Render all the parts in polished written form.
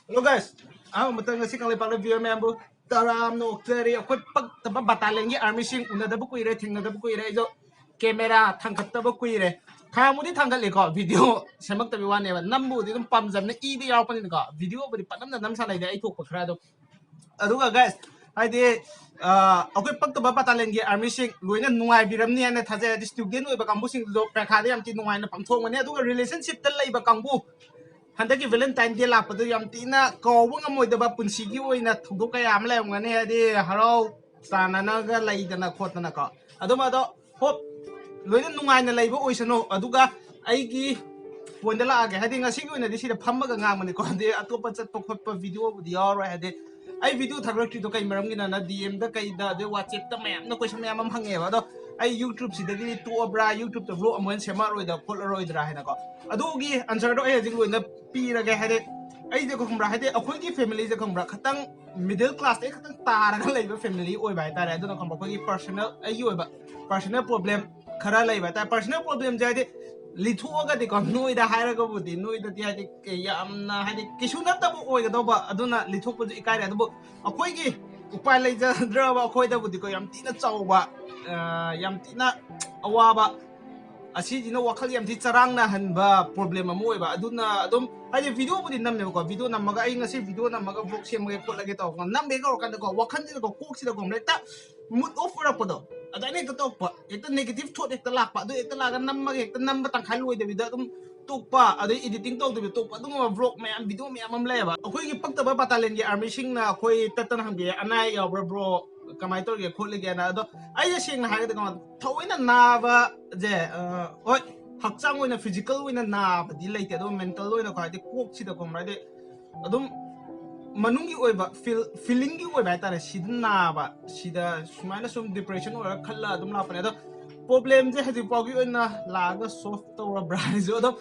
Hello guys, matang nasi kang lepang review member taram no teri akoi pag taba battalion gi army sing una da bu kuire thing da bu kuire jo camera thangkat da bu kuire thamudi thangkat le ko video semak ta bi wane ba nambu di dum pam jam na e di yaw pan ko video bu di panam na nam sa lai da ai thok pa khra do aduga guys ai de akoi pag taba battalion gi army sing loina nungai biram ni na thaje di student oi ba kambu sing do prakha de am ti nungai na pamthong ne aduga relationship ta lai ba kambu Handa Valentine Day lakpado yam tina kauwa nga moidaba punsigi oina thudok kaya am layongani hadi haraw sananaga laidana khotana ka aduma do hop loina nungaina laiba oisano aduga aigi ponda laage hadi ngasi oina di sida phammaga ngamani ko hadi atopa chatpa khotpa video budi yaro hadi ai video thagrakti to kai maram gina na DM da kai da de WhatsApp ta mayam na question mayam am hange ba do ai YouTube sidagi to abra YouTube to vlog amon sema roida polaroid ra hena ko adugi answer do ai jing loina pirage hade ai je ko khumra hade akhoi ki family je khumra khatang middle class e khatang taraga leiba family oi bai tare aduna khumra ko ki personal ai oi ba personal problem khara leiba ta personal problem je hade lithuaga de ko noi da haira ko budi noi da ti hade yamna hade kisuna ta bo oi ga do ba aduna lithok ko ikai ra do bo akhoi ki upai lei ja dra ba akhoi da budi ko yam tina chaw ba yam tina awaba asijina wakal yam ti charang na hanba problem amoy ba aduna adum haje video budi namne ko video namaga ai ngasi video namaga vlog sem ge ko lage to nambe ko kan ko wakhan ji ko kok si ko rekta mood off ra podo adani to to pa eta negative thought eta lak pa do eta laga namaga eta namba tang khaloi de vida dum tokpa adai editing to de tokpa dum vlog me am video me am le ba akoi gi pakta ba battalion ge army sing na akoi tatan hangbe anai ya bro kamai to ge khol ge na do ai je sing na ha ga ko thoina na ba je oi hakchang oina physical oina na ba di leite do mental oina ko ade kok si da ko ma de adum manungi oiba feeling gi oiba tare sidna ba sida sumaina sum depression or khalla adum la pane do problem je hadi pagi oina laga soft to bra jo do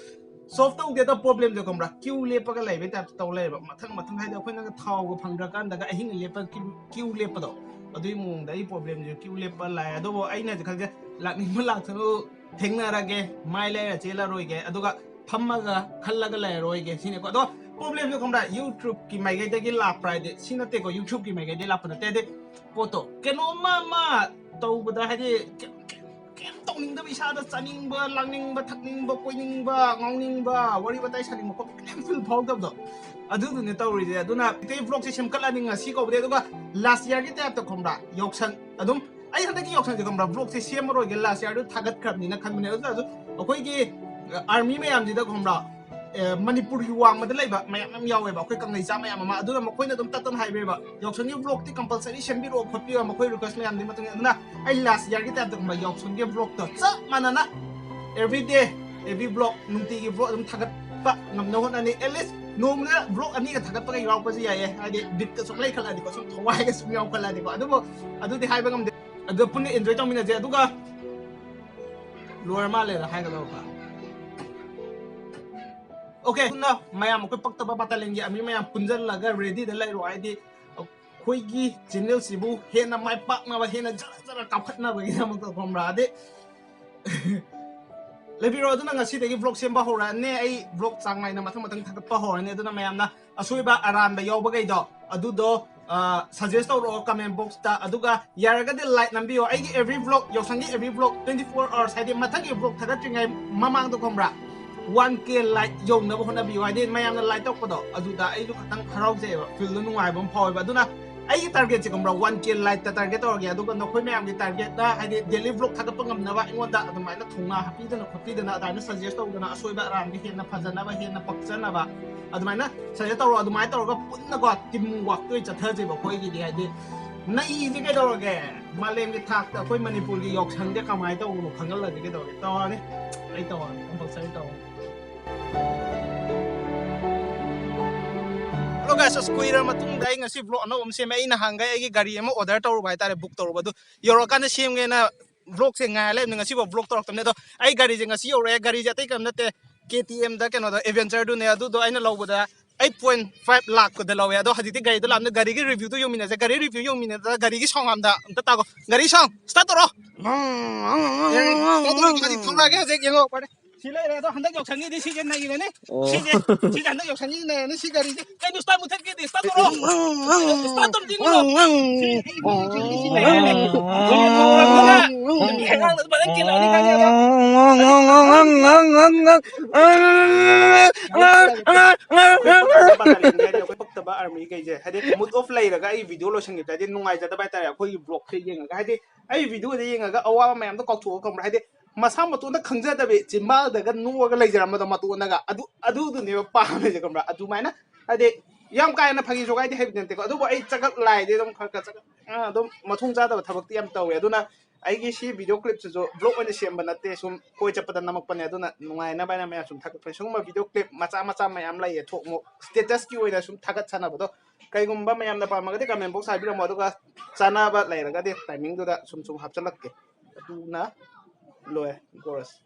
soft to get the problem de komra kiu le pa ga lai be ta to le ba mathang mathang hai da khoina ga thau ga phangra kan daga ahing le pa kiu le pa do adui mung dai problem je kiu le pa lai ado bo aina je khalge lakni ma lak thanu thengna ra ge mai le ra chela roi ge aduga phamma ga khalla ga lai roi ge sine ko do problem je komra YouTube ki mai ge de gi lak prai de sina te ko YouTube ki mai ge de lak pa te de poto keno ma to bu da ha de kem tongning da bisa da chaning ba langning ba thakning ba koining ba ngongning ba wari ba tai saning ko kem feel phau da do adu du ne tawri de aduna te vlog se sem kala ning si ko de duga last year gi ta to khomra yoksan adum ai handa gi yoksan de khomra vlog se sem ro ge last year du thagat khrap ni na khan mane adu akoi gi army me am ji da khomra Manipur yu wang ma da lai ba mayam yawe ba akoi kang nei ja mayam ma aduna makoi na dum tatan hai be ba yoksan gi vlog ti compulsory sem bi ro khopi ma makoi request mayam ni matung aduna ai last year gi ta to khomra yoksan gi vlog to cha manana every day every vlog nungti gi vlog dum thagat pa ngam no hon ani at least nôm nữa vlog anh ấy thằng cái yaw cái gì vậy hay đi bịt cái số lấy khăn lại đi có số thawai cái số yaw khăn lại đi có adu thì hai bên ngầm adu pun enjoy trong mình là gì adu ka luar mà lên là hai cái đâu cả ok na mayam ko pakta ba battalion ya mi mayam punjan laga ready de lai ro ai di khoi gi channel sibu he na mai pak na ba he na jara kap khat na ba gi na mo ko komra de lebiro aduna ngasi de vlog semba hora ne ai vlog chang nai na mathang thak pa hora ne aduna mayam na asuiba aran ba yaw ba gai do adu do suggest to ro comment box ta aduga yaraga de like nambi yo ai gi every vlog yo sangi every vlog 24 hours hai de mathang gi vlog thagat ngai mamang to komra 1k like yong na ba hona bi wa de mayam na like tok pa do adu da ai lu khatang kharau je ba feel nu ngai bom phoi ba aduna ai target je komra 1k like ta target to ge aduga no khoi mayam gi target da hai de daily vlog thagat pa ngam na ba ingon da adu mai na thunga happy da na khopi da na da na suggest to na asoi ba ram gi hen na phajana ba hen na pakchana ba adu mai na suggest to adu mai to ga pun na ko tim wak toi cha tha je ba khoi gi di hai de nai ji ge do ge malem gi thak ta khoi manipur gi yok sang de kamai to no khangal la ge do ge to ni ai to am pak sai to Hello guys, square matung dai ngasi vlog ano sem ai na hangai ai gari ema order tor bai tare book tor badu yoro kan sem ge na vlog se ngai le ngasi bo vlog tor tamne do ai gari je ngasi yoro gari je tai kam na te KTM da keno do adventure do ne adu do aina lobo da 8.5 lakh ko da lawe ado haditi gari do lamna gari gi review to yomina je gari review yomina da gari gi song am da ta go gari song start ro start ro gari thora ge je yengo pare ꯁꯤ ꯂꯩꯔꯦ ꯑꯗꯣ ꯍꯟꯗꯛ ꯌꯥꯎꯁꯪꯒꯤꯗꯤ ꯁꯤꯁꯦ ꯅꯩꯔꯅꯤ ꯁꯤꯁꯦ ꯑꯣ ꯁꯤꯁꯦ ꯍꯟꯗꯛ ꯌꯥꯎꯁꯪꯒꯤꯗꯤ ꯅꯩꯔꯅꯤ ꯁꯤ ꯒꯥꯔꯤꯁꯦ ꯀꯩꯅꯣ ꯁ꯭ꯇꯥꯔꯠ ꯃꯨꯊꯠꯀꯦꯗꯤ ꯁ꯭ꯇꯥꯔꯠ ꯇꯧꯔꯣ ꯁ꯭ꯇꯥꯔꯠ ꯇꯧꯗꯤꯉꯨꯅꯣ ꯁꯤ ꯑꯩ ꯌꯥꯎꯁꯪꯒꯤ ꯁꯤ ꯂꯩꯔꯦꯅꯦ ꯁꯤ ꯅꯧꯔꯕꯅꯤꯅ ꯅꯨꯄꯤ ꯑꯉꯥꯡꯗꯁꯨ ꯐꯖꯅ ꯀꯤꯜꯂꯛꯑꯅꯤ ꯈꯪꯉꯦ ꯑꯗꯣ ꯑꯩꯈꯣꯏ ꯄꯛꯇꯕ ꯑꯥꯔꯃꯤ ꯀꯩꯁꯦ ꯍꯥꯏꯗꯤ ꯃꯨꯠ ꯑꯣꯐ ꯂꯩꯔꯒ ꯑꯩ ꯚꯤꯗꯤꯑꯣ ꯂꯣꯏꯁꯟꯈꯤꯕꯗ ꯍꯥꯏꯗꯤ ꯅꯨꯡꯉꯥꯏꯖꯗꯕ ꯍꯥꯏꯇꯥꯔꯦ ꯑꯩꯈꯣꯏꯒꯤ ꯕ꯭ꯂꯣꯒꯁꯦ ꯌꯦꯡꯉꯒ ꯍꯥꯏꯗꯤ ꯑꯩ ꯚꯤꯗꯤꯑꯣꯗ ꯌꯦꯡꯉꯒ ꯑꯋꯥꯕ ꯃꯌꯥꯝꯗꯣ ꯀꯥꯎꯊꯣꯛꯑꯒ ꯈꯪꯕ꯭ꯔꯥ ꯍꯥꯏꯗꯤ ꯃꯁꯥ ꯃꯇꯣꯟꯗ ꯈꯪꯖꯗꯕꯤ ꯆꯤꯝꯕꯥꯜꯗꯒ ꯅꯣꯛꯑꯒ ꯂꯩꯖꯔꯝꯕꯗꯣ ꯃꯇꯣꯟꯗꯒ ꯑꯗꯨꯗꯨꯅꯦꯕ ꯄꯥꯝꯃꯤꯁꯦ ꯈꯪꯕ꯭ꯔꯥ ꯑꯗꯨꯃꯥꯏꯅ ꯍꯥꯏꯗꯤ ꯌꯥꯝ ꯀꯥ ꯍꯦꯟꯅ ꯐꯥꯒꯤ ꯖꯣꯒꯥꯏꯗꯤ ꯍꯩꯕ ꯅꯠꯇꯦꯀꯣ ꯑꯗꯨꯕꯨ ꯑꯩ ꯆꯒꯠ ꯂꯥꯏꯗꯤ ꯑꯗꯨꯝ ꯈꯔ ꯈꯔ ꯆꯒꯠ ꯑꯗꯨꯝ ꯃꯊꯣꯡ ꯆꯥꯗꯕ ꯊꯕꯛꯇꯤ ꯌꯥꯝ ꯇꯧꯋꯦ ꯑꯗꯨꯅ ꯑꯩꯒꯤ ꯁꯤ ꯚꯤꯗꯤꯑꯣ ꯀ꯭ꯂꯤꯞꯁꯤꯁꯨ ꯕ꯭ꯂꯣꯛ ꯑꯣꯏꯅ ꯁꯦꯝꯕ ꯅꯠꯇꯦ ꯁꯨꯝ ꯀꯣꯏ ꯆꯠꯄꯗ ꯅꯝꯃꯛꯄꯅꯦ ꯑꯗꯨꯅ ꯅꯨꯡꯉꯥꯏꯅꯕ ꯍꯥꯏꯅ ꯃꯌꯥꯝ ꯁꯨꯝ ꯊꯥꯒꯠꯄꯅꯦ ꯁꯤꯒꯨꯝꯕ ꯚꯤꯗꯤꯑꯣ ꯀ꯭ꯂꯤꯞ ꯃꯆꯥ ꯃꯆꯥ ꯃꯌꯥꯝ ꯂꯩꯌꯦ ꯊꯣꯛꯃꯨꯛ ꯁ꯭ꯇꯦꯇꯁꯀꯤ ꯑꯣꯏꯅ ꯁꯨꯝ ꯊꯥꯒꯠ ꯁꯥꯟꯅꯕꯗꯣ ꯀꯩꯒꯨꯝꯕ ꯃꯌꯥꯝꯅ ꯄꯥꯝꯃꯒꯗꯤ ꯀꯃꯦꯟ ꯕꯣꯛꯁ ꯍꯥꯏꯕꯤꯔꯝꯃꯣ ꯑꯗꯨꯒ ꯆꯥꯅꯕ ꯂꯩꯔꯒꯗꯤ ꯇꯥꯏꯃꯤꯡꯗꯨꯗ ꯁꯨꯝ ꯍꯥꯞꯆꯤꯜꯂꯛꯀꯦ ꯑꯗꯨꯅ ꯂꯣꯏꯔꯦ ꯀꯣꯔꯁ